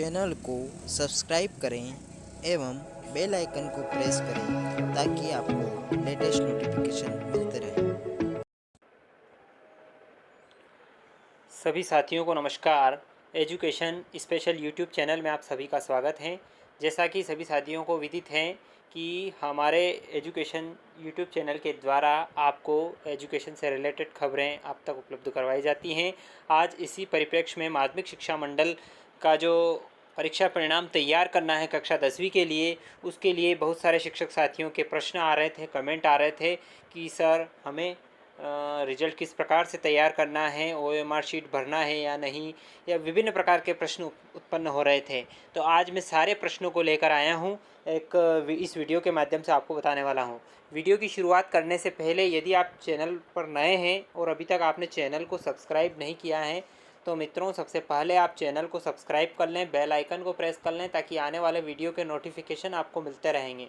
Channel को subscribe करें एवं बेल आइकन को प्रेस करें ताकि आपको लेटेस्ट नोटिफिकेशन मिलते रहें। सभी साथियों को नमस्कार। एजुकेशन स्पेशल यूट्यूब चैनल में आप सभी का स्वागत है। जैसा कि सभी साथियों को विदित है कि हमारे एजुकेशन यूट्यूब चैनल के द्वारा आपको एजुकेशन से रिलेटेड खबरें आप तक उपलब्ध करवाई जाती हैं। आज इसी परिप्रेक्ष्य में माध्यमिक शिक्षा मंडल का जो परीक्षा परिणाम तैयार करना है कक्षा 10वीं के लिए, उसके लिए बहुत सारे शिक्षक साथियों के प्रश्न आ रहे थे, कमेंट आ रहे थे कि सर हमें रिजल्ट किस प्रकार से तैयार करना है, ओएमआर शीट भरना है या नहीं, या विभिन्न प्रकार के प्रश्न उत्पन्न हो रहे थे। तो आज मैं सारे प्रश्नों को लेकर आया हूँ, इस वीडियो के माध्यम से आपको बताने वाला हूँ। वीडियो की शुरुआत करने से पहले यदि आप चैनल पर नए हैं और अभी तक आपने चैनल को सब्सक्राइब नहीं किया है तो मित्रों सबसे पहले आप चैनल को सब्सक्राइब कर लें, बेल आइकन को प्रेस कर लें ताकि आने वाले वीडियो के नोटिफिकेशन आपको मिलते रहेंगे।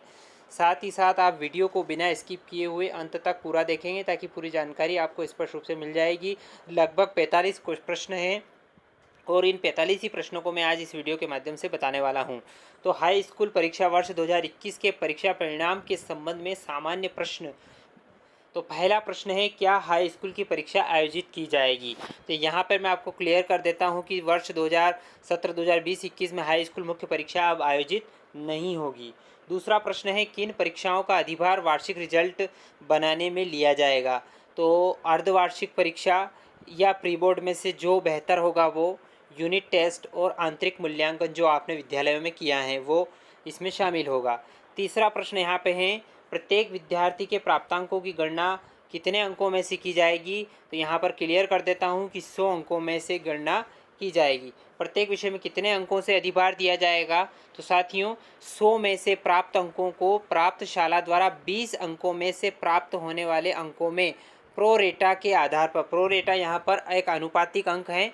साथ ही साथ आप वीडियो को बिना स्किप किए हुए अंत तक पूरा देखेंगे ताकि पूरी जानकारी आपको स्पष्ट रूप से मिल जाएगी। लगभग 45 कुछ प्रश्न हैं और इन 45 ही प्रश्नों को मैं आज इस वीडियो के माध्यम से बताने वाला हूं। तो हाई स्कूल परीक्षा वर्ष 2021 के परीक्षा परिणाम के संबंध में सामान्य प्रश्न। तो पहला प्रश्न है, क्या हाई स्कूल की परीक्षा आयोजित की जाएगी? तो यहाँ पर मैं आपको क्लियर कर देता हूँ कि वर्ष 2017-2020-21 में हाई स्कूल मुख्य परीक्षा अब आयोजित नहीं होगी। दूसरा प्रश्न है, किन परीक्षाओं का अधिभार वार्षिक रिजल्ट बनाने में लिया जाएगा? तो अर्धवार्षिक परीक्षा या प्री बोर्ड में से जो बेहतर होगा वो, यूनिट टेस्ट और आंतरिक मूल्यांकन जो आपने विद्यालयों में किया है वो इसमें शामिल होगा। तीसरा प्रश्न यहाँ पे है, प्रत्येक विद्यार्थी के प्राप्तांकों की गणना कितने अंकों में से की जाएगी? तो यहाँ पर क्लियर कर देता हूँ कि 100 अंकों में से गणना की जाएगी। प्रत्येक विषय में कितने अंकों से अधिभार दिया जाएगा? तो साथियों 100 में से प्राप्त अंकों को प्राप्तशाला द्वारा 20 अंकों में से प्राप्त होने वाले अंकों में प्रोरेटा के आधार पर, प्रोरेटा यहाँ पर एक अनुपातिक अंक है,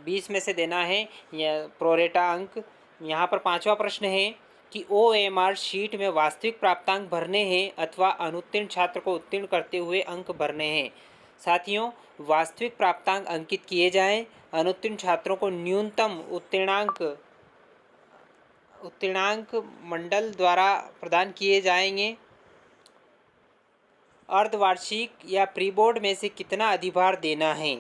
20 में से देना है यह प्रोरेटा अंक। यहाँ पर पांचवा प्रश्न है कि ओएमआर शीट में वास्तविक प्राप्तांक भरने हैं अथवा अनुत्तीर्ण छात्र को उत्तीर्ण करते हुए अंक भरने हैं। साथियों वास्तविक प्राप्तांक अंकित किए जाएं, अनुत्तीर्ण छात्रों को न्यूनतम उत्तीर्णांक मंडल द्वारा प्रदान किए जाएंगे। अर्धवार्षिक या प्री बोर्ड में से कितना अधिभार देना है?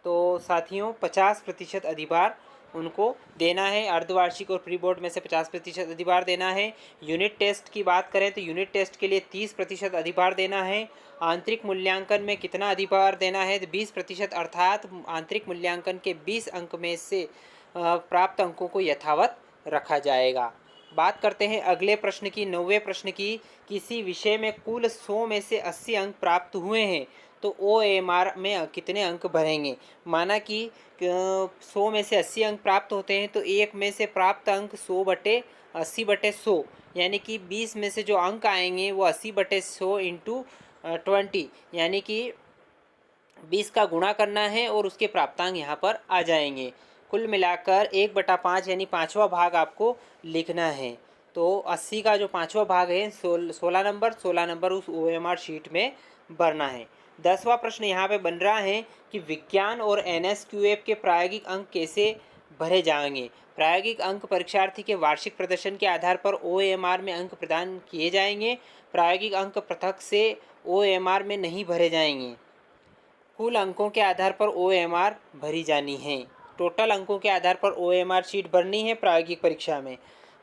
तो साथियों 50% अधिभार उनको देना है। अर्धवार्षिक और प्री बोर्ड में से 50% अधिभार देना है। यूनिट टेस्ट की बात करें तो यूनिट टेस्ट के लिए 30% अधिभार देना है। आंतरिक मूल्यांकन में कितना अधिभार देना है? तो 20%, अर्थात आंतरिक मूल्यांकन के 20 अंक में से प्राप्त अंकों को यथावत रखा जाएगा। बात करते हैं अगले प्रश्न की, 9वें प्रश्न की। किसी विषय में कुल 100 में से 80 अंक प्राप्त हुए हैं तो ओएमआर में कितने अंक भरेंगे? माना कि 100 में से 80 अंक प्राप्त होते हैं तो एक में से प्राप्त अंक 100/80/100, यानी कि 20 में से जो अंक आएंगे वो 80/100 इंटू 20, यानी कि 20 का गुणा करना है और उसके प्राप्तांक यहाँ पर आ जाएंगे। कुल मिलाकर 1/5 यानी पाँचवा भाग आपको लिखना है। तो 80 का जो पाँचवा भाग है 16 नंबर उस ओएमआर शीट में भरना है। 10वां प्रश्न यहाँ पे बन रहा है कि विज्ञान और एनएसक्यूएफ के प्रायोगिक अंक कैसे भरे जाएंगे? प्रायोगिक अंक परीक्षार्थी के वार्षिक प्रदर्शन के आधार पर ओएमआर में अंक प्रदान किए जाएंगे। प्रायोगिक अंक पृथक से ओएमआर में नहीं भरे जाएंगे। कुल अंकों के आधार पर ओएमआर भरी जानी है। टोटल अंकों के आधार पर ओएमआर शीट भरनी है प्रायोगिक परीक्षा में,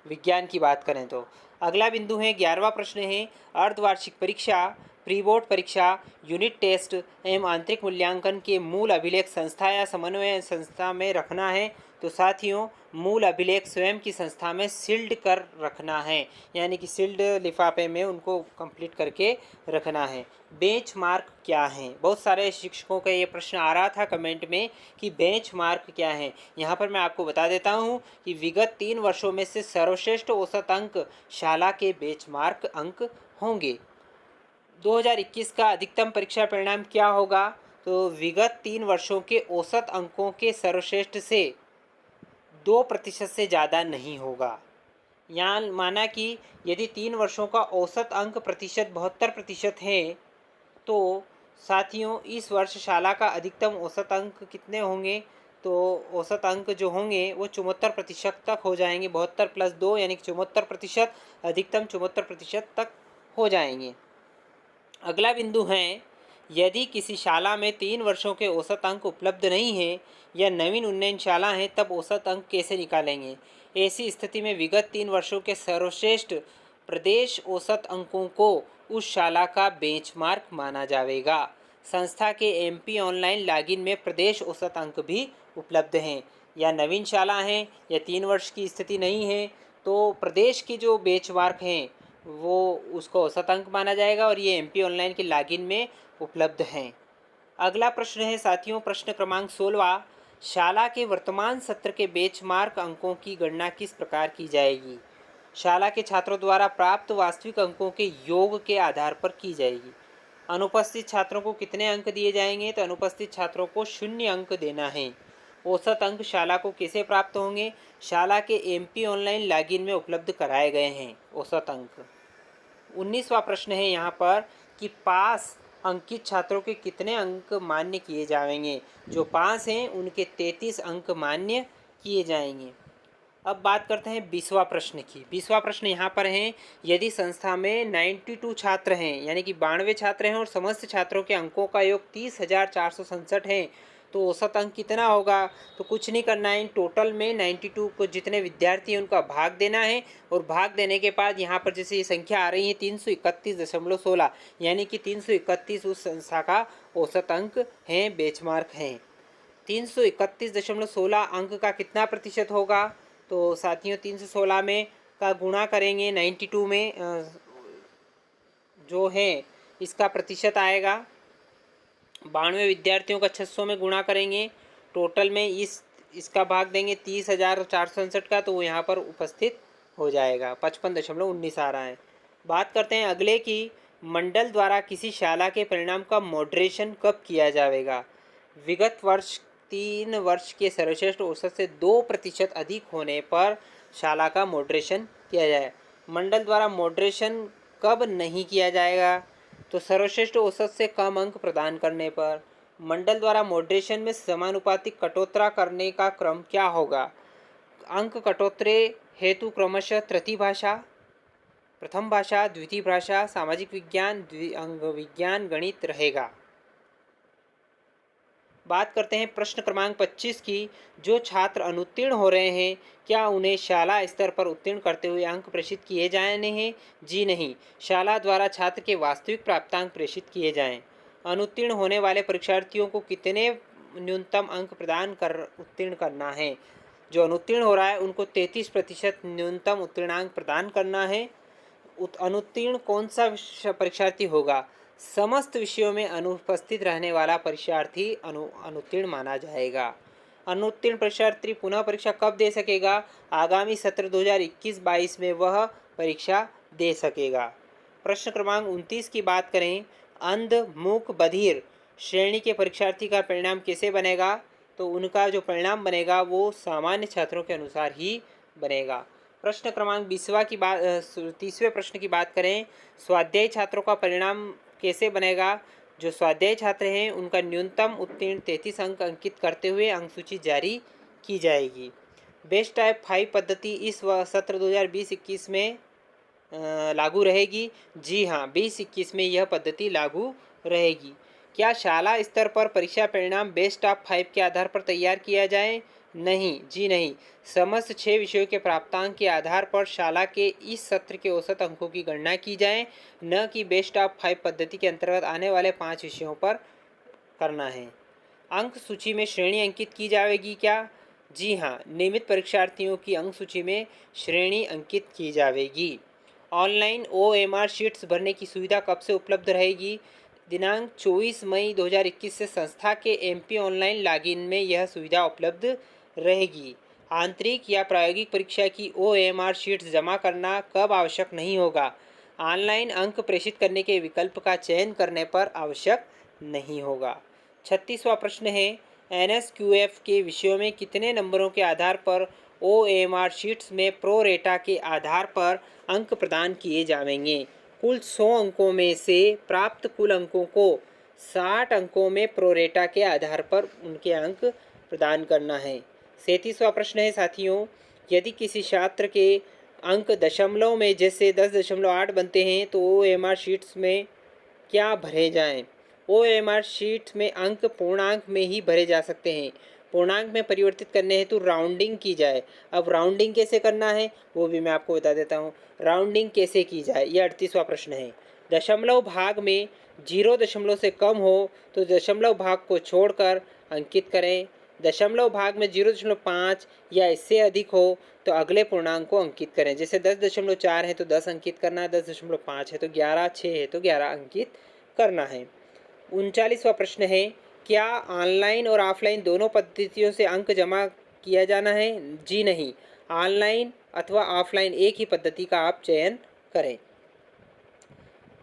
विज्ञान की बात करें तो। अगला बिंदु है 11वां प्रश्न है, अर्धवार्षिक परीक्षा, प्री बोर्ड परीक्षा, यूनिट टेस्ट एवं आंतरिक मूल्यांकन के मूल अभिलेख संस्था या समन्वय संस्था में रखना है। तो साथियों मूल अभिलेख स्वयं की संस्था में सील्ड कर रखना है, यानी कि सील्ड लिफाफे में उनको कंप्लीट करके रखना है। बेंचमार्क क्या है? बहुत सारे शिक्षकों का ये प्रश्न आ रहा था कमेंट में कि बेंचमार्क क्या है। यहाँ पर मैं आपको बता देता हूँ कि विगत 3 वर्षों में से सर्वश्रेष्ठ औसत अंक शाला के बेंचमार्क अंक होंगे। 2021 का अधिकतम परीक्षा परिणाम क्या होगा? तो विगत 3 वर्षों के औसत अंकों के सर्वश्रेष्ठ से 2% से ज़्यादा नहीं होगा। यहाँ माना कि यदि 3 वर्षों का औसत अंक प्रतिशत 72% है तो साथियों इस वर्ष शाला का अधिकतम औसत अंक कितने होंगे? तो औसत अंक जो होंगे वो 74% तक हो जाएंगे। 72 + 2 यानी कि 74%, अधिकतम 74% तक हो जाएंगे। अगला बिंदु है, यदि किसी शाला में 3 वर्षों के औसत अंक उपलब्ध नहीं है या नवीन उन्नयन शाला है, तब औसत अंक कैसे निकालेंगे। ऐसी स्थिति में विगत 3 वर्षों के सर्वश्रेष्ठ प्रदेश औसत अंकों को उस शाला का बेंचमार्क माना जाएगा। संस्था के एमपी ऑनलाइन लॉगिन में प्रदेश औसत अंक भी उपलब्ध हैं। या नवीन शाला हैं या 3 वर्ष की स्थिति नहीं है, तो प्रदेश की जो बेंचमार्क हैं वो उसको औसत अंक माना जाएगा और ये एमपी ऑनलाइन के लॉगिन में उपलब्ध हैं। अगला प्रश्न है साथियों, प्रश्न क्रमांक 16, शाला के वर्तमान सत्र के बेंचमार्क अंकों की गणना किस प्रकार की जाएगी। शाला के छात्रों द्वारा प्राप्त वास्तविक अंकों के योग के आधार पर की जाएगी। अनुपस्थित छात्रों को कितने अंक दिए जाएंगे, तो अनुपस्थित छात्रों को 0 अंक देना है। औसत अंक शाला को कैसे प्राप्त होंगे, शाला के एमपी ऑनलाइन लॉगिन में उपलब्ध कराए गए हैं औसत अंक। 19वां प्रश्न है यहाँ पर कि पास अंकित छात्रों के कितने अंक मान्य किए जाएंगे। जो पास हैं उनके 33 अंक मान्य किए जाएंगे। अब बात करते हैं 20वां प्रश्न की। 20वां प्रश्न यहाँ पर है, यदि संस्था में 92 छात्र हैं यानी कि 92 छात्र हैं और समस्त छात्रों के अंकों का योग 30,467 है, तो औसत अंक कितना होगा। तो कुछ नहीं करना है, टोटल में 92 को जितने विद्यार्थी हैं उनका भाग देना है और भाग देने के बाद यहाँ पर जैसे ये संख्या आ रही है 331.16 यानी कि 331 उस संस्था का औसत अंक है, बेंचमार्क हैं। 331.16 अंक का कितना प्रतिशत होगा, तो साथियों 316 में का गुणा करेंगे 92 में जो है इसका प्रतिशत आएगा। 92 विद्यार्थियों का 600 में गुणा करेंगे, टोटल में इसका भाग देंगे 30,467 का, तो वो यहाँ पर उपस्थित हो जाएगा। 55.19 आ रहा है। बात करते हैं अगले की, मंडल द्वारा किसी शाला के परिणाम का मॉडरेशन कब किया जाएगा। विगत वर्ष 3 वर्ष के सर्वश्रेष्ठ औसत से 2% अधिक होने पर शाला का मॉडरेशन किया जाए। मंडल द्वारा मॉडरेशन कब नहीं किया जाएगा, तो सर्वश्रेष्ठ औसत से कम अंक प्रदान करने पर। मंडल द्वारा मॉडरेशन में समानुपातिक कटौती करने का क्रम क्या होगा। अंक कटौती हेतु क्रमशः तृतीय भाषा, प्रथम भाषा, द्वितीय भाषा, सामाजिक विज्ञान, अंग विज्ञान, गणित रहेगा। बात करते हैं प्रश्न क्रमांक 25 की, जो छात्र अनुत्तीर्ण हो रहे हैं क्या उन्हें शाला स्तर पर उत्तीर्ण करते हुए अंक प्रेषित किए जाने हैं। जी नहीं, शाला द्वारा छात्र के वास्तविक प्राप्तांक प्रेषित किए जाएं। अनुत्तीर्ण होने वाले परीक्षार्थियों को कितने न्यूनतम अंक प्रदान कर उत्तीर्ण करना है। जो अनुत्तीर्ण हो रहा है उनको 33% न्यूनतम उत्तीर्णांक प्रदान करना है। अनुत्तीर्ण कौन सा परीक्षार्थी होगा, समस्त विषयों में अनुपस्थित रहने वाला परीक्षार्थी अनुत्तीर्ण माना जाएगा। अनुत्तीर्ण परीक्षार्थी पुनः परीक्षा कब दे सकेगा, आगामी सत्र 2021-22 में वह परीक्षा दे सकेगा। प्रश्न क्रमांक 29 की बात करें, अंध, मूक, बधिर श्रेणी के परीक्षार्थी का परिणाम कैसे बनेगा, तो उनका जो परिणाम बनेगा वो सामान्य छात्रों के अनुसार ही बनेगा। प्रश्न क्रमांक 20वां की बात 30वें प्रश्न की बात करें, स्वाध्यायी छात्रों का परिणाम कैसे बनेगा। जो स्वाध्यायी छात्र हैं उनका न्यूनतम उत्तीर्ण 33 अंक अंकित करते हुए अंक सूची जारी की जाएगी। बेस्ट टाइप 5 पद्धति इस सत्र 2020-21 में लागू रहेगी। जी हाँ, 20-21 में यह पद्धति लागू रहेगी। क्या शाला स्तर पर परीक्षा परिणाम बेस्ट ऑफ 5 के आधार पर तैयार किया जाए। नहीं, जी नहीं, समस्त 6 विषयों के प्राप्तांक के आधार पर शाला के इस सत्र के औसत अंकों की गणना की जाए, न कि बेस्ट ऑफ 5 पद्धति के अंतर्गत आने वाले 5 विषयों पर करना है। अंक सूची में श्रेणी अंकित की जाएगी क्या। जी हाँ, नियमित परीक्षार्थियों की अंक सूची में श्रेणी अंकित की जाएगी। ऑनलाइन OMR शीट्स भरने की सुविधा कब से उपलब्ध रहेगी। दिनांक 24 मई 2021 से संस्था के MP ऑनलाइन लॉगिन में यह सुविधा उपलब्ध रहेगी। आंतरिक या प्रायोगिक परीक्षा की OMR शीट्स जमा करना कब आवश्यक नहीं होगा। ऑनलाइन अंक प्रेषित करने के विकल्प का चयन करने पर आवश्यक नहीं होगा। 36वां प्रश्न है, NSQF के विषयों में कितने नंबरों के आधार पर OMR शीट्स में प्रो रेटा के आधार पर अंक प्रदान किए जाएंगे। कुल 100 अंकों में से प्राप्त कुल अंकों को 60 अंकों में प्रो रेटा के आधार पर उनके अंक प्रदान करना है। 37वां प्रश्न है साथियों, यदि किसी छात्र के अंक दशमलव में जैसे 10.8 बनते हैं तो OMR शीट्स में क्या भरे जाएं? OMR शीट में अंक पूर्णांक में ही भरे जा सकते हैं। पूर्णांक में परिवर्तित करने हेतु राउंडिंग की जाए। अब राउंडिंग कैसे करना है वो भी मैं आपको बता देता हूँ। राउंडिंग कैसे की जाए, यह 38वां प्रश्न है। दशमलव भाग में 0 दशमलव से कम हो तो दशमलव भाग को छोड़कर अंकित करें। दशमलव भाग में 0.5 या इससे अधिक हो तो अगले पूर्णांक को अंकित करें। जैसे 10.4 है तो 10 अंकित करना है, 10.5 है तो 11, 6 है तो 11 अंकित करना है। 39वां प्रश्न है, क्या ऑनलाइन और ऑफलाइन दोनों पद्धतियों से अंक जमा किया जाना है? जी नहीं, ऑनलाइन अथवा ऑफलाइन एक ही पद्धति का आप चयन करें।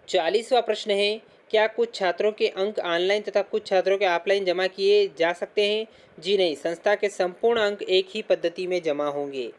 40वां प्रश्न है, क्या कुछ छात्रों के अंक ऑनलाइन तथा कुछ छात्रों के ऑफलाइन जमा किए जा सकते हैं? जी नहीं, संस्था के संपूर्ण अंक एक ही पद्धति में जमा होंगे।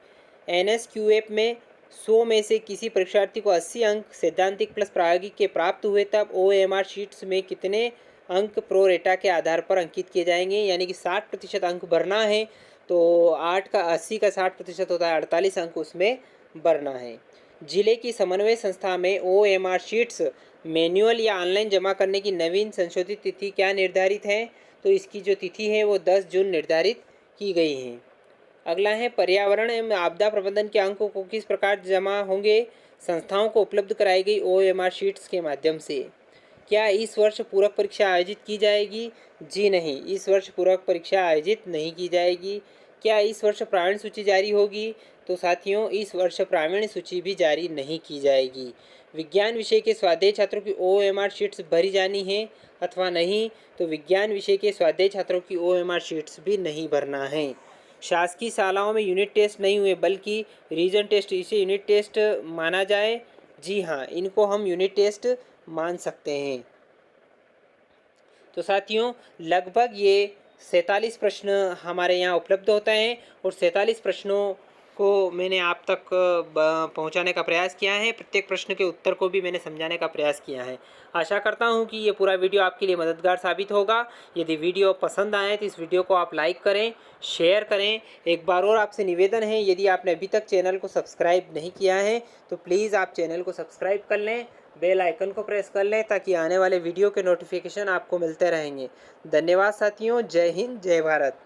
NSQF में 100 में से किसी परीक्षार्थी को 80 अंक सैद्धांतिक प्लस प्रायोगिक के प्राप्त हुए तब OMR शीट्स में कितने अंक प्रोरेटा के आधार पर अंकित किए जाएंगे? यानी कि 60% अंक भरना है तो 80 का 60% होता है 48 अंक उसमें भरना है। जिले की समन्वय संस्था में OMR शीट्स मैन्युअल या ऑनलाइन जमा करने की नवीन संशोधित तिथि क्या निर्धारित है? तो इसकी जो तिथि है वो 10 जून निर्धारित की गई है। अगला है, पर्यावरण एवं आपदा प्रबंधन के अंकों को किस प्रकार जमा होंगे? संस्थाओं को उपलब्ध कराई गई OMR शीट्स के माध्यम से। क्या इस वर्ष पूरक परीक्षा आयोजित की जाएगी? जी नहीं, इस वर्ष पूरक परीक्षा आयोजित नहीं की जाएगी। क्या इस वर्ष प्रावीण्य सूची जारी होगी? तो साथियों, इस वर्ष प्रावीण्य सूची भी जारी नहीं की जाएगी। विज्ञान विषय के स्वाध्याय छात्रों की OMR शीट्स भरी जानी है अथवा नहीं? तो विज्ञान विषय के स्वाध्याय छात्रों की OMR शीट्स भी नहीं भरना है। शासकीय शालाओं में यूनिट टेस्ट नहीं हुए बल्कि रीजन टेस्ट, इसे यूनिट टेस्ट माना जाए? जी हाँ, इनको हम यूनिट टेस्ट मान सकते हैं। तो साथियों, लगभग ये 47 प्रश्न हमारे यहाँ उपलब्ध होते हैं और 47 प्रश्नों को मैंने आप तक पहुँचाने का प्रयास किया है। प्रत्येक प्रश्न के उत्तर को भी मैंने समझाने का प्रयास किया है। आशा करता हूँ कि ये पूरा वीडियो आपके लिए मददगार साबित होगा। यदि वीडियो पसंद आए तो इस वीडियो को आप लाइक करें, शेयर करें। एक बार और आपसे निवेदन है, यदि आपने अभी तक चैनल को सब्सक्राइब नहीं किया है तो प्लीज़ आप चैनल को सब्सक्राइब कर लें, बेल आइकन को प्रेस कर लें ताकि आने वाले वीडियो के नोटिफिकेशन आपको मिलते रहेंगे। धन्यवाद साथियों, जय हिंद, जय भारत।